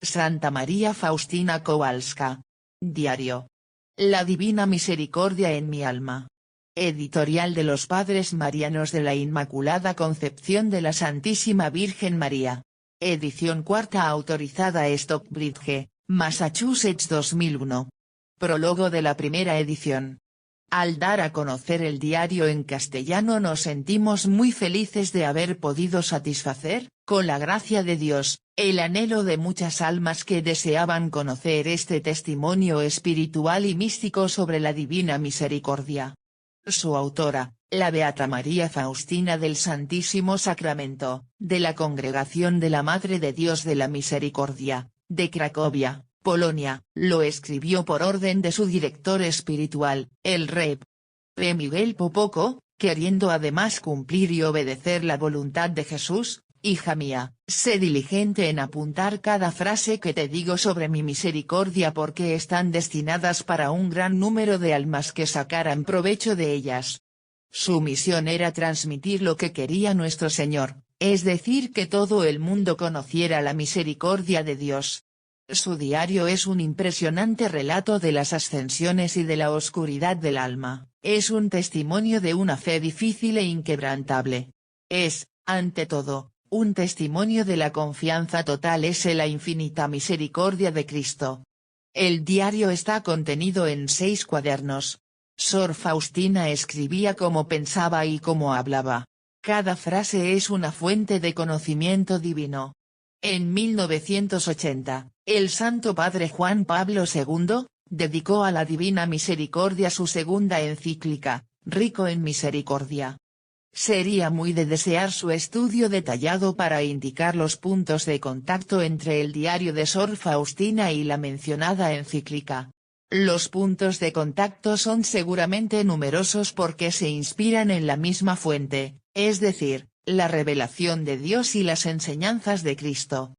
Santa María Faustina Kowalska. Diario. La Divina Misericordia en mi alma. Editorial de los Padres Marianos de la Inmaculada Concepción de la Santísima Virgen María. Edición cuarta autorizada Stockbridge, Massachusetts 2001. Prólogo de la primera edición. Al dar a conocer el diario en castellano nos sentimos muy felices de haber podido satisfacer, con la gracia de Dios, el anhelo de muchas almas que deseaban conocer este testimonio espiritual y místico sobre la Divina Misericordia. Su autora, la Beata María Faustina del Santísimo Sacramento, de la Congregación de la Madre de Dios de la Misericordia, de Cracovia, Polonia, lo escribió por orden de su director espiritual, el Rev. P. Miguel Popoco, queriendo además cumplir y obedecer la voluntad de Jesús. Hija mía, sé diligente en apuntar cada frase que te digo sobre mi misericordia porque están destinadas para un gran número de almas que sacaran provecho de ellas. Su misión era transmitir lo que quería nuestro Señor, es decir que todo el mundo conociera la misericordia de Dios. Su diario es un impresionante relato de las ascensiones y de la oscuridad del alma, es un testimonio de una fe difícil e inquebrantable. Es, ante todo, un testimonio de la confianza total en la infinita misericordia de Cristo. El diario está contenido en 6 cuadernos. Sor Faustina escribía como pensaba y como hablaba. Cada frase es una fuente de conocimiento divino. En 1980, el Santo Padre Juan Pablo II, dedicó a la Divina Misericordia su segunda encíclica, Rico en Misericordia. Sería muy de desear su estudio detallado para indicar los puntos de contacto entre el diario de Sor Faustina y la mencionada encíclica. Los puntos de contacto son seguramente numerosos porque se inspiran en la misma fuente, es decir, la revelación de Dios y las enseñanzas de Cristo.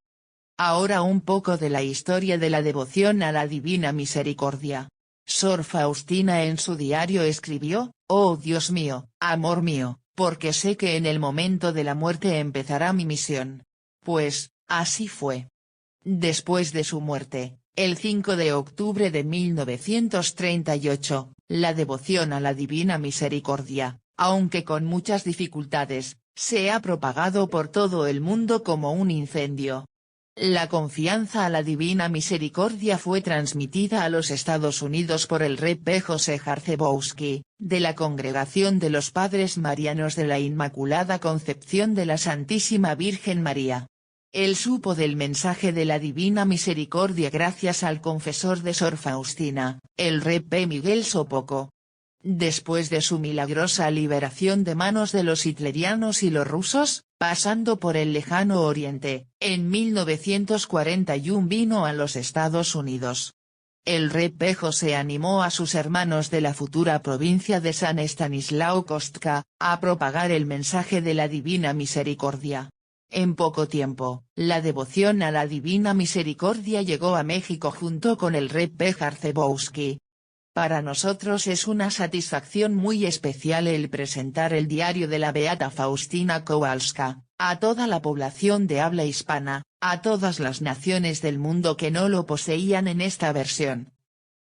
Ahora un poco de la historia de la devoción a la Divina Misericordia. Sor Faustina en su diario escribió: «Oh Dios mío, amor mío, porque sé que en el momento de la muerte empezará mi misión». Pues, así fue. Después de su muerte, el 5 de octubre de 1938, la devoción a la Divina Misericordia, aunque con muchas dificultades, se ha propagado por todo el mundo como un incendio. La confianza a la Divina Misericordia fue transmitida a los Estados Unidos por el Rev. P. José Jarcebowski, de la Congregación de los Padres Marianos de la Inmaculada Concepción de la Santísima Virgen María. Él supo del mensaje de la Divina Misericordia gracias al confesor de Sor Faustina, el Rev. P. Miguel Sopoco. Después de su milagrosa liberación de manos de los hitlerianos y los rusos, pasando por el lejano Oriente, en 1941 vino a los Estados Unidos. El Rev. P. José animó a sus hermanos de la futura provincia de San Estanislao Kostka, a propagar el mensaje de la Divina Misericordia. En poco tiempo, la devoción a la Divina Misericordia llegó a México junto con el Rev. P. Jarcebowski. Para nosotros es una satisfacción muy especial el presentar el diario de la Beata Faustina Kowalska, a toda la población de habla hispana, a todas las naciones del mundo que no lo poseían en esta versión.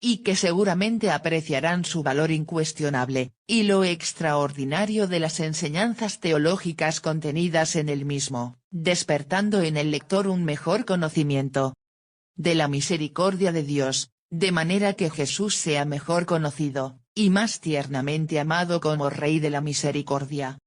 Y que seguramente apreciarán su valor incuestionable, y lo extraordinario de las enseñanzas teológicas contenidas en el mismo, despertando en el lector un mejor conocimiento de la misericordia de Dios, de manera que Jesús sea mejor conocido, y más tiernamente amado como Rey de la Misericordia.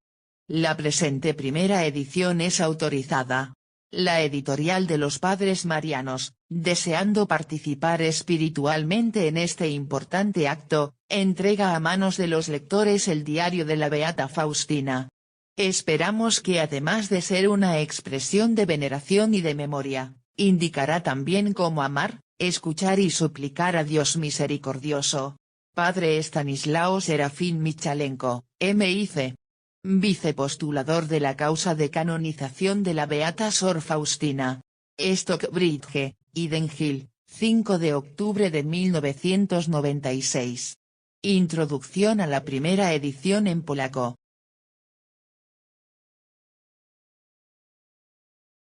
La presente primera edición es autorizada. La editorial de los Padres Marianos, deseando participar espiritualmente en este importante acto, entrega a manos de los lectores el diario de la Beata Faustina. Esperamos que además de ser una expresión de veneración y de memoria, indicará también cómo amar, escuchar y suplicar a Dios misericordioso. Padre Estanislao Serafín Michalenko, M.I.C. Vicepostulador de la causa de canonización de la Beata Sor Faustina. Stockbridge, Eden Hill, 5 de octubre de 1996. Introducción a la primera edición en polaco.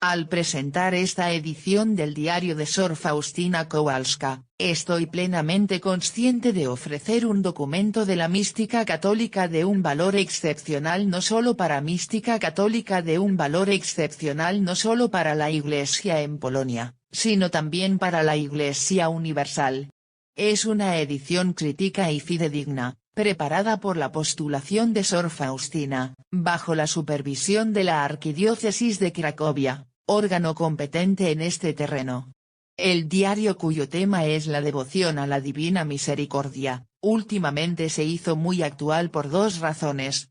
Al presentar esta edición del diario de Sor Faustina Kowalska, estoy plenamente consciente de ofrecer un documento de la mística católica de un valor excepcional no solo para mística católica de un valor excepcional no solo para la Iglesia en Polonia, sino también para la Iglesia universal. Es una edición crítica y fidedigna, preparada por la postulación de Sor Faustina, bajo la supervisión de la Arquidiócesis de Cracovia, órgano competente en este terreno. El diario, cuyo tema es la devoción a la Divina Misericordia, últimamente se hizo muy actual por dos razones.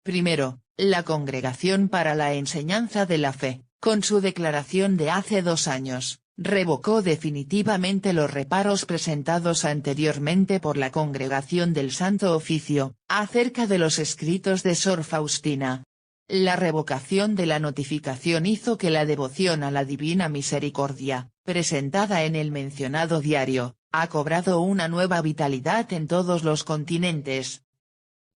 Primero, la Congregación para la Enseñanza de la Fe, con su declaración de hace 2 años, revocó definitivamente los reparos presentados anteriormente por la Congregación del Santo Oficio, acerca de los escritos de Sor Faustina. La revocación de la notificación hizo que la devoción a la Divina Misericordia, presentada en el mencionado diario, ha cobrado una nueva vitalidad en todos los continentes.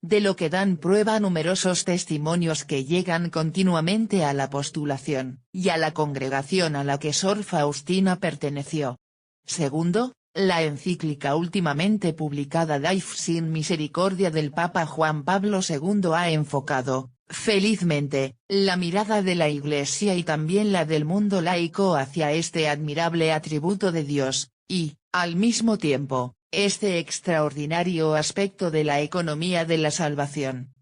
De lo que dan prueba numerosos testimonios que llegan continuamente a la postulación, y a la congregación a la que Sor Faustina perteneció. Segundo, la encíclica últimamente publicada Dei sin Misericordia del Papa Juan Pablo II ha enfocado, felizmente, la mirada de la Iglesia y también la del mundo laico hacia este admirable atributo de Dios, y, al mismo tiempo, este extraordinario aspecto de la economía de la salvación.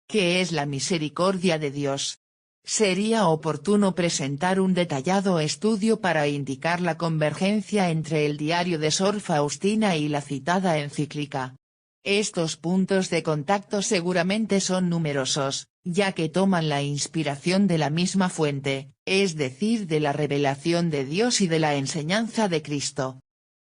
¿Qué es la misericordia de Dios? Sería oportuno presentar un detallado estudio para indicar la convergencia entre el diario de Sor Faustina y la citada encíclica. Estos puntos de contacto seguramente son numerosos, ya que toman la inspiración de la misma fuente, es decir de la revelación de Dios y de la enseñanza de Cristo.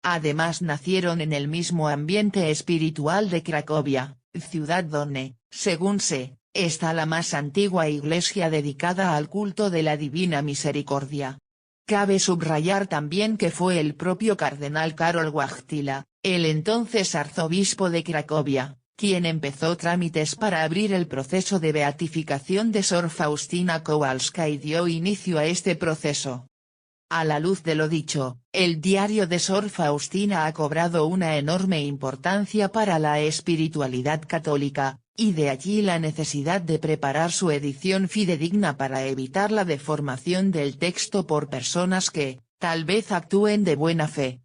Además nacieron en el mismo ambiente espiritual de Cracovia, ciudad donde, según sé, está la más antigua iglesia dedicada al culto de la Divina Misericordia. Cabe subrayar también que fue el propio cardenal Karol Wojtyła, el entonces arzobispo de Cracovia, quien empezó trámites para abrir el proceso de beatificación de Sor Faustina Kowalska y dio inicio a este proceso. A la luz de lo dicho, el diario de Sor Faustina ha cobrado una enorme importancia para la espiritualidad católica, y de allí la necesidad de preparar su edición fidedigna para evitar la deformación del texto por personas que, tal vez actúen de buena fe.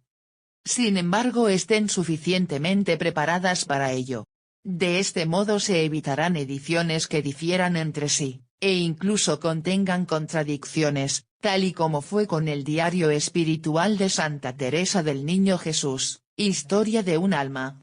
Sin embargo estén suficientemente preparadas para ello. De este modo se evitarán ediciones que difieran entre sí, e incluso contengan contradicciones, tal y como fue con el diario espiritual de Santa Teresa del Niño Jesús, Historia de un alma.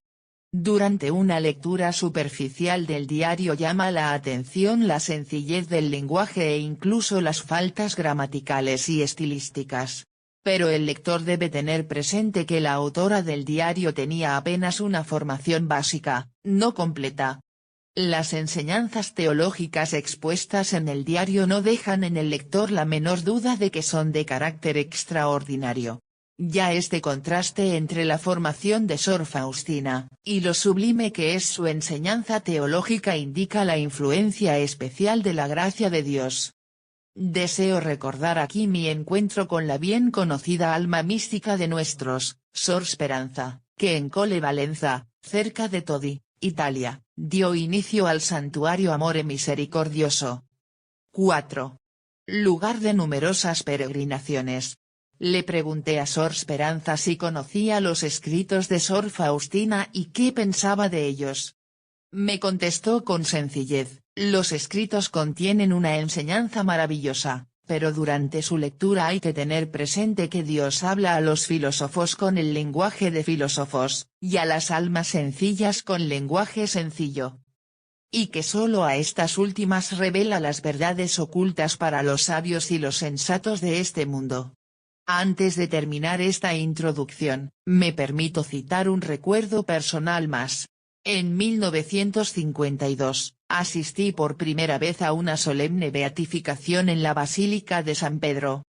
Durante una lectura superficial del diario llama la atención la sencillez del lenguaje e incluso las faltas gramaticales y estilísticas. Pero el lector debe tener presente que la autora del diario tenía apenas una formación básica, no completa. Las enseñanzas teológicas expuestas en el diario no dejan en el lector la menor duda de que son de carácter extraordinario. Ya este contraste entre la formación de Sor Faustina, y lo sublime que es su enseñanza teológica indica la influencia especial de la gracia de Dios. Deseo recordar aquí mi encuentro con la bien conocida alma mística de nuestros, Sor Speranza, que en Colle Valenza, cerca de Todi, Italia, dio inicio al santuario Amore Misericordioso. 4. Lugar de numerosas peregrinaciones. Le pregunté a Sor Speranza si conocía los escritos de Sor Faustina y qué pensaba de ellos. Me contestó con sencillez, los escritos contienen una enseñanza maravillosa, pero durante su lectura hay que tener presente que Dios habla a los filósofos con el lenguaje de filósofos, y a las almas sencillas con lenguaje sencillo. Y que solo a estas últimas revela las verdades ocultas para los sabios y los sensatos de este mundo. Antes de terminar esta introducción, me permito citar un recuerdo personal más. En 1952, asistí por primera vez a una solemne beatificación en la Basílica de San Pedro.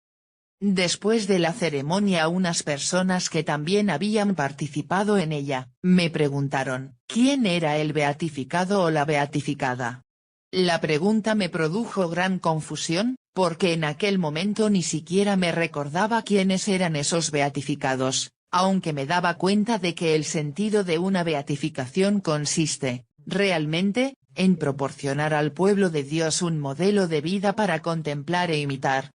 Después de la ceremonia unas personas que también habían participado en ella, me preguntaron, ¿quién era el beatificado o la beatificada? La pregunta me produjo gran confusión, porque en aquel momento ni siquiera me recordaba quiénes eran esos beatificados, aunque me daba cuenta de que el sentido de una beatificación consiste, realmente, en proporcionar al pueblo de Dios un modelo de vida para contemplar e imitar.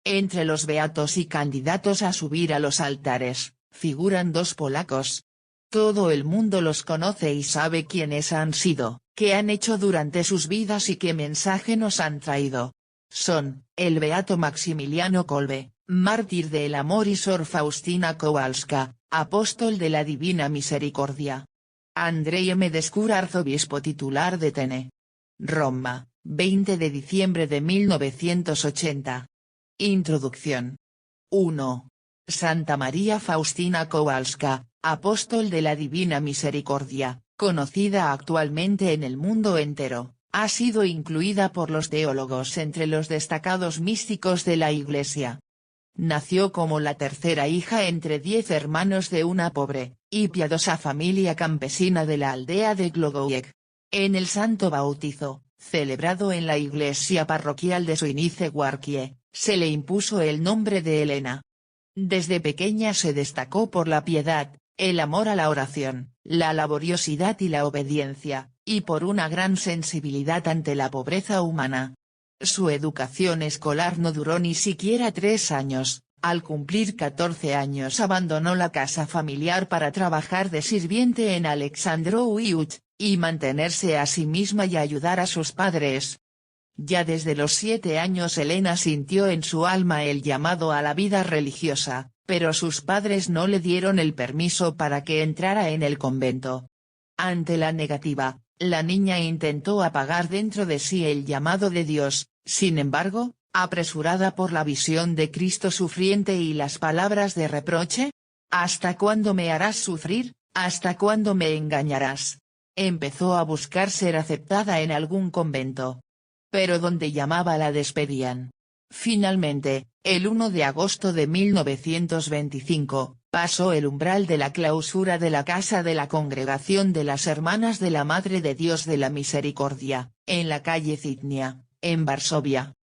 Entre los beatos y candidatos a subir a los altares, figuran dos polacos. Todo el mundo los conoce y sabe quiénes han sido, qué han hecho durante sus vidas y qué mensaje nos han traído. Son, el beato Maximiliano Kolbe, mártir del amor, y Sor Faustina Kowalska, apóstol de la Divina Misericordia. Andrzej M. Descura, arzobispo titular de Tene. Roma, 20 de diciembre de 1980. Introducción. 1. Santa María Faustina Kowalska, apóstol de la Divina Misericordia, conocida actualmente en el mundo entero, ha sido incluida por los teólogos entre los destacados místicos de la Iglesia. Nació como la tercera hija entre 10 hermanos de una pobre y piadosa familia campesina de la aldea de Glogowicz. En el santo bautizo, celebrado en la iglesia parroquial de Suinice-Warkie, se le impuso el nombre de Elena. Desde pequeña se destacó por la piedad, el amor a la oración, la laboriosidad y la obediencia, y por una gran sensibilidad ante la pobreza humana. Su educación escolar no duró ni siquiera 3 años, al cumplir 14 años abandonó la casa familiar para trabajar de sirviente en Alexandrowicz, y mantenerse a sí misma y ayudar a sus padres. Ya desde los 7 años Elena sintió en su alma el llamado a la vida religiosa, pero sus padres no le dieron el permiso para que entrara en el convento. Ante la negativa, la niña intentó apagar dentro de sí el llamado de Dios, sin embargo, apresurada por la visión de Cristo sufriente y las palabras de reproche: ¿hasta cuándo me harás sufrir? ¿Hasta cuándo me engañarás? Empezó a buscar ser aceptada en algún convento. Pero donde llamaba la despedían. Finalmente, el 1 de agosto de 1925, pasó el umbral de la clausura de la Casa de la Congregación de las Hermanas de la Madre de Dios de la Misericordia, en la calle Zitnia, en Varsovia.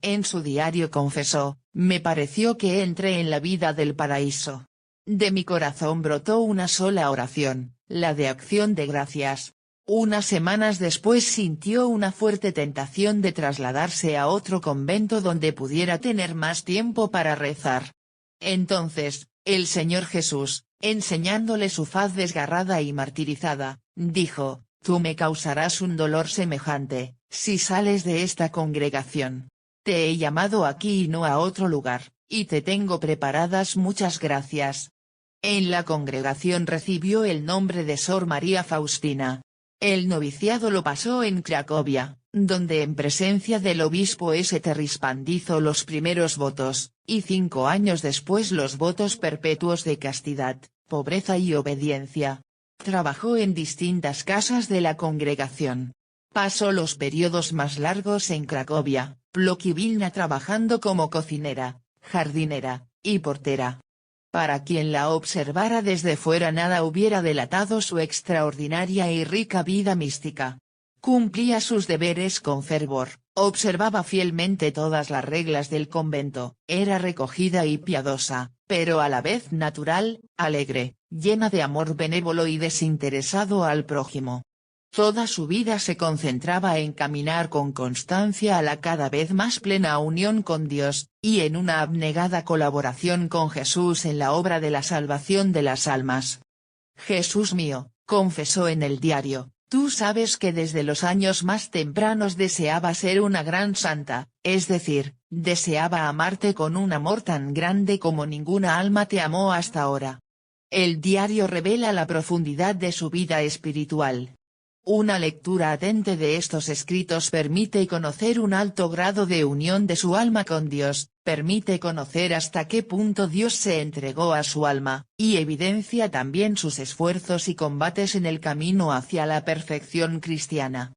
En su diario confesó: me pareció que entré en la vida del paraíso. De mi corazón brotó una sola oración, la de acción de gracias. Unas semanas después sintió una fuerte tentación de trasladarse a otro convento donde pudiera tener más tiempo para rezar. Entonces, el Señor Jesús, enseñándole su faz desgarrada y martirizada, dijo: tú me causarás un dolor semejante, si sales de esta congregación. Te he llamado aquí y no a otro lugar, y te tengo preparadas muchas gracias. En la congregación recibió el nombre de Sor María Faustina. El noviciado lo pasó en Cracovia, donde en presencia del obispo St. Rispand hizo los primeros votos, y 5 años después los votos perpetuos de castidad, pobreza y obediencia. Trabajó en distintas casas de la congregación. Pasó los periodos más largos en Cracovia, Płock y Vilna trabajando como cocinera, jardinera, y portera. Para quien la observara desde fuera nada hubiera delatado su extraordinaria y rica vida mística. Cumplía sus deberes con fervor, observaba fielmente todas las reglas del convento, era recogida y piadosa, pero a la vez natural, alegre, llena de amor benévolo y desinteresado al prójimo. Toda su vida se concentraba en caminar con constancia a la cada vez más plena unión con Dios, y en una abnegada colaboración con Jesús en la obra de la salvación de las almas. Jesús mío, confesó en el diario, tú sabes que desde los años más tempranos deseaba ser una gran santa, es decir, deseaba amarte con un amor tan grande como ninguna alma te amó hasta ahora. El diario revela la profundidad de su vida espiritual. Una lectura atenta de estos escritos permite conocer un alto grado de unión de su alma con Dios, permite conocer hasta qué punto Dios se entregó a su alma, y evidencia también sus esfuerzos y combates en el camino hacia la perfección cristiana.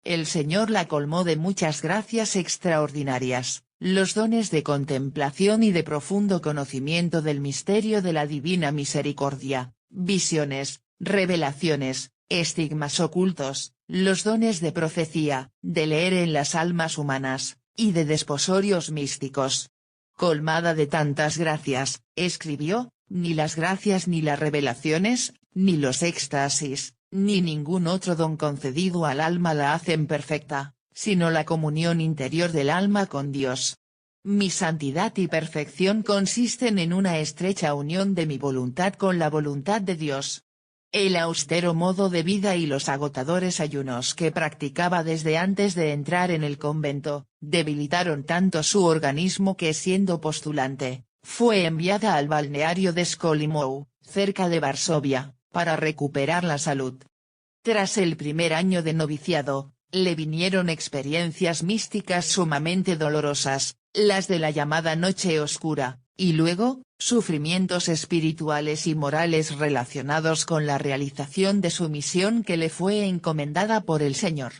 El Señor la colmó de muchas gracias extraordinarias, los dones de contemplación y de profundo conocimiento del misterio de la Divina Misericordia, visiones, revelaciones, estigmas ocultos, los dones de profecía, de leer en las almas humanas, y de desposorios místicos. Colmada de tantas gracias, escribió, ni las gracias ni las revelaciones, ni los éxtasis, ni ningún otro don concedido al alma la hacen perfecta, sino la comunión interior del alma con Dios. Mi santidad y perfección consisten en una estrecha unión de mi voluntad con la voluntad de Dios. El austero modo de vida y los agotadores ayunos que practicaba desde antes de entrar en el convento, debilitaron tanto su organismo que siendo postulante, fue enviada al balneario de Skolimou, cerca de Varsovia, para recuperar la salud. Tras el primer año de noviciado, le vinieron experiencias místicas sumamente dolorosas, las de la llamada noche oscura, y luego, sufrimientos espirituales y morales relacionados con la realización de su misión que le fue encomendada por el Señor.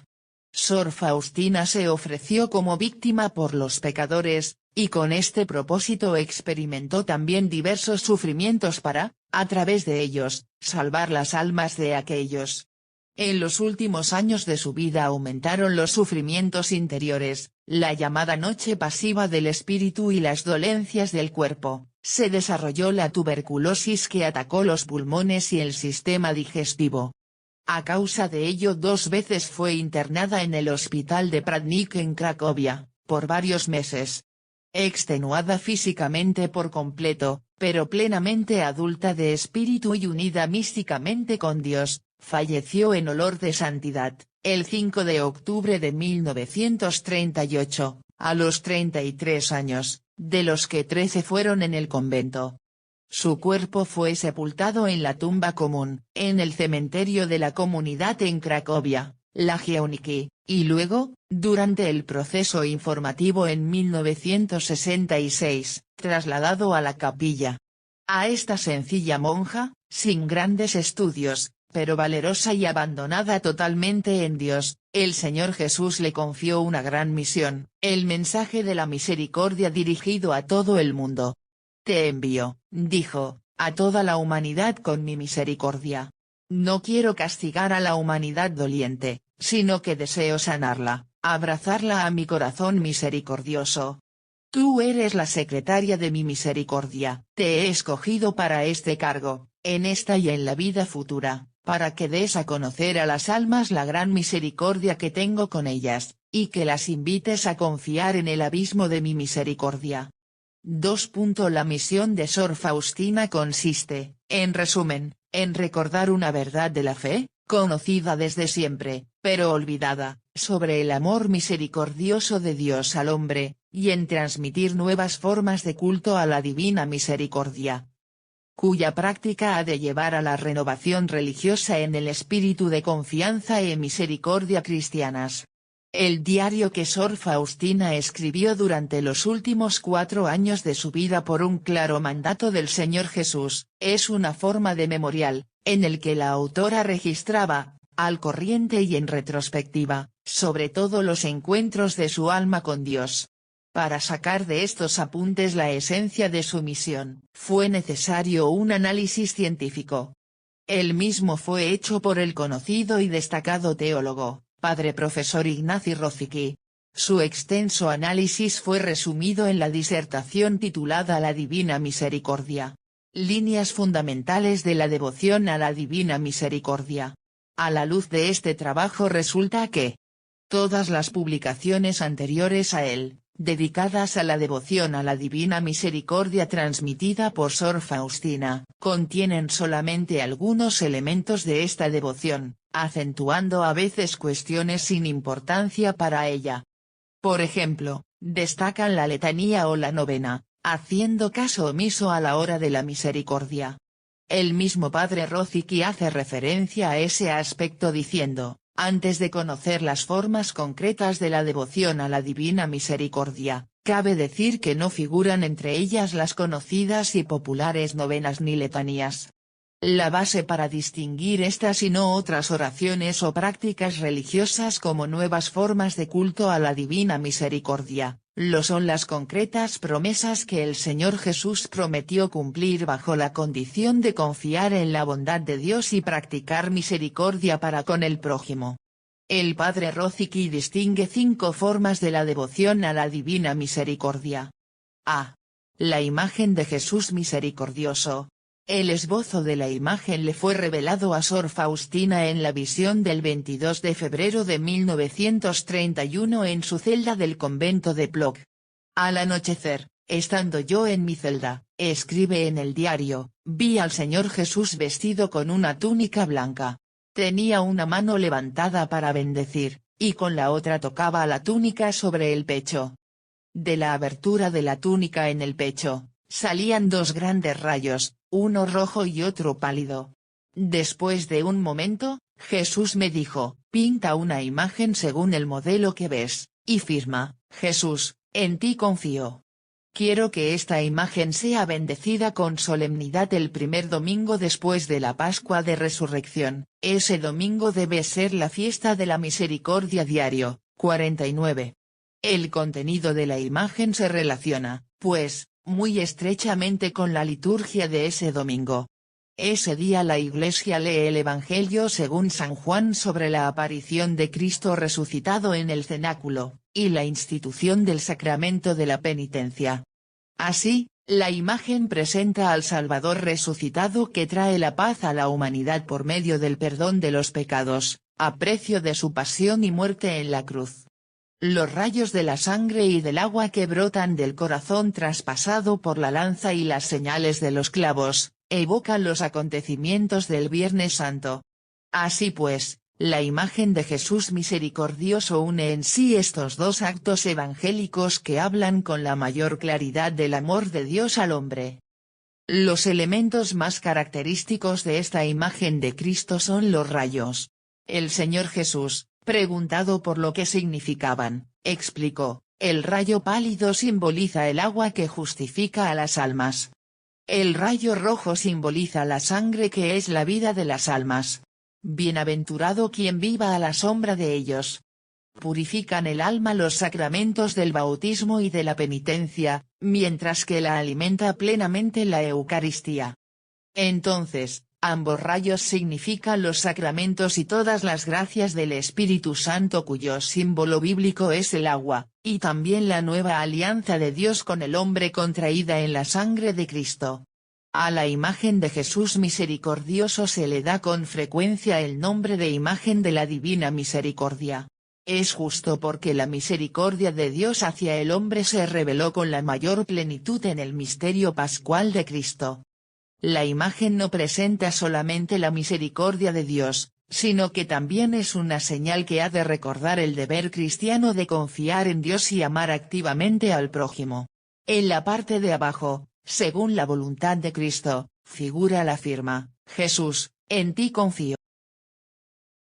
Sor Faustina se ofreció como víctima por los pecadores, y con este propósito experimentó también diversos sufrimientos para, a través de ellos, salvar las almas de aquellos. En los últimos años de su vida aumentaron los sufrimientos interiores, la llamada noche pasiva del espíritu y las dolencias del cuerpo, se desarrolló la tuberculosis que atacó los pulmones y el sistema digestivo. A causa de ello 2 veces fue internada en el hospital de Pradnik en Cracovia, por varios meses. Extenuada físicamente por completo, pero plenamente adulta de espíritu y unida místicamente con Dios, falleció en olor de santidad, el 5 de octubre de 1938, a los 33 años, de los que 13 fueron en el convento. Su cuerpo fue sepultado en la tumba común, en el cementerio de la comunidad en Cracovia, Jagielloniki, y luego, durante el proceso informativo en 1966, trasladado a la capilla. A esta sencilla monja, sin grandes estudios, pero valerosa y abandonada totalmente en Dios, el Señor Jesús le confió una gran misión, el mensaje de la misericordia dirigido a todo el mundo. Te envío, dijo, a toda la humanidad con mi misericordia. No quiero castigar a la humanidad doliente, sino que deseo sanarla, abrazarla a mi corazón misericordioso. Tú eres la secretaria de mi misericordia, te he escogido para este cargo, en esta y en la vida futura, para que des a conocer a las almas la gran misericordia que tengo con ellas, y que las invites a confiar en el abismo de mi misericordia. La misión de Sor Faustina consiste, en resumen, en recordar una verdad de la fe, conocida desde siempre, pero olvidada, sobre el amor misericordioso de Dios al hombre, y en transmitir nuevas formas de culto a la divina misericordia, cuya práctica ha de llevar a la renovación religiosa en el espíritu de confianza y misericordia cristianas. El diario que Sor Faustina escribió durante los últimos 4 años de su vida por un claro mandato del Señor Jesús, es una forma de memorial, en el que la autora registraba, al corriente y en retrospectiva, sobre todo los encuentros de su alma con Dios. Para sacar de estos apuntes la esencia de su misión, fue necesario un análisis científico. El mismo fue hecho por el conocido y destacado teólogo, padre profesor Ignacy Rocicky. Su extenso análisis fue resumido en la disertación titulada La Divina Misericordia. Líneas fundamentales de la devoción a la Divina Misericordia. A la luz de este trabajo resulta que todas las publicaciones anteriores a él, dedicadas a la devoción a la Divina Misericordia transmitida por Sor Faustina, contienen solamente algunos elementos de esta devoción, acentuando a veces cuestiones sin importancia para ella. Por ejemplo, destacan la letanía o la novena, haciendo caso omiso a la hora de la misericordia. El mismo padre Rocicky hace referencia a ese aspecto diciendo, antes de conocer las formas concretas de la devoción a la Divina Misericordia, cabe decir que no figuran entre ellas las conocidas y populares novenas ni letanías. La base para distinguir estas y no otras oraciones o prácticas religiosas como nuevas formas de culto a la Divina Misericordia, lo son las concretas promesas que el Señor Jesús prometió cumplir bajo la condición de confiar en la bondad de Dios y practicar misericordia para con el prójimo. El padre Rocicky distingue 5 formas de la devoción a la Divina Misericordia. A. La imagen de Jesús misericordioso. El esbozo de la imagen le fue revelado a Sor Faustina en la visión del 22 de febrero de 1931 en su celda del convento de Plock. Al anochecer, estando yo en mi celda, escribe en el diario, vi al Señor Jesús vestido con una túnica blanca. Tenía una mano levantada para bendecir, y con la otra tocaba la túnica sobre el pecho. De la abertura de la túnica en el pecho, salían 2 grandes rayos, uno rojo y otro pálido. Después de un momento, Jesús me dijo, pinta una imagen según el modelo que ves, y firma, Jesús, en ti confío. Quiero que esta imagen sea bendecida con solemnidad el primer domingo después de la Pascua de Resurrección, ese domingo debe ser la fiesta de la misericordia diario, 49. El contenido de la imagen se relaciona, pues, muy estrechamente con la liturgia de ese domingo. Ese día la Iglesia lee el Evangelio según San Juan sobre la aparición de Cristo resucitado en el cenáculo, y la institución del sacramento de la penitencia. Así, la imagen presenta al Salvador resucitado que trae la paz a la humanidad por medio del perdón de los pecados, a precio de su pasión y muerte en la cruz. Los rayos de la sangre y del agua que brotan del corazón traspasado por la lanza y las señales de los clavos, evocan los acontecimientos del Viernes Santo. Así pues, la imagen de Jesús misericordioso une en sí estos 2 actos evangélicos que hablan con la mayor claridad del amor de Dios al hombre. Los elementos más característicos de esta imagen de Cristo son los rayos. El Señor Jesús, preguntado por lo que significaban, explicó, el rayo pálido simboliza el agua que justifica a las almas. El rayo rojo simboliza la sangre que es la vida de las almas. Bienaventurado quien viva a la sombra de ellos. Purifican el alma los sacramentos del bautismo y de la penitencia, mientras que la alimenta plenamente la Eucaristía. Entonces, ambos rayos significan los sacramentos y todas las gracias del Espíritu Santo cuyo símbolo bíblico es el agua, y también la nueva alianza de Dios con el hombre contraída en la sangre de Cristo. A la imagen de Jesús misericordioso se le da con frecuencia el nombre de imagen de la Divina Misericordia. Es justo porque la misericordia de Dios hacia el hombre se reveló con la mayor plenitud en el misterio pascual de Cristo. La imagen no presenta solamente la misericordia de Dios, sino que también es una señal que ha de recordar el deber cristiano de confiar en Dios y amar activamente al prójimo. En la parte de abajo, según la voluntad de Cristo, figura la firma, Jesús, en ti confío.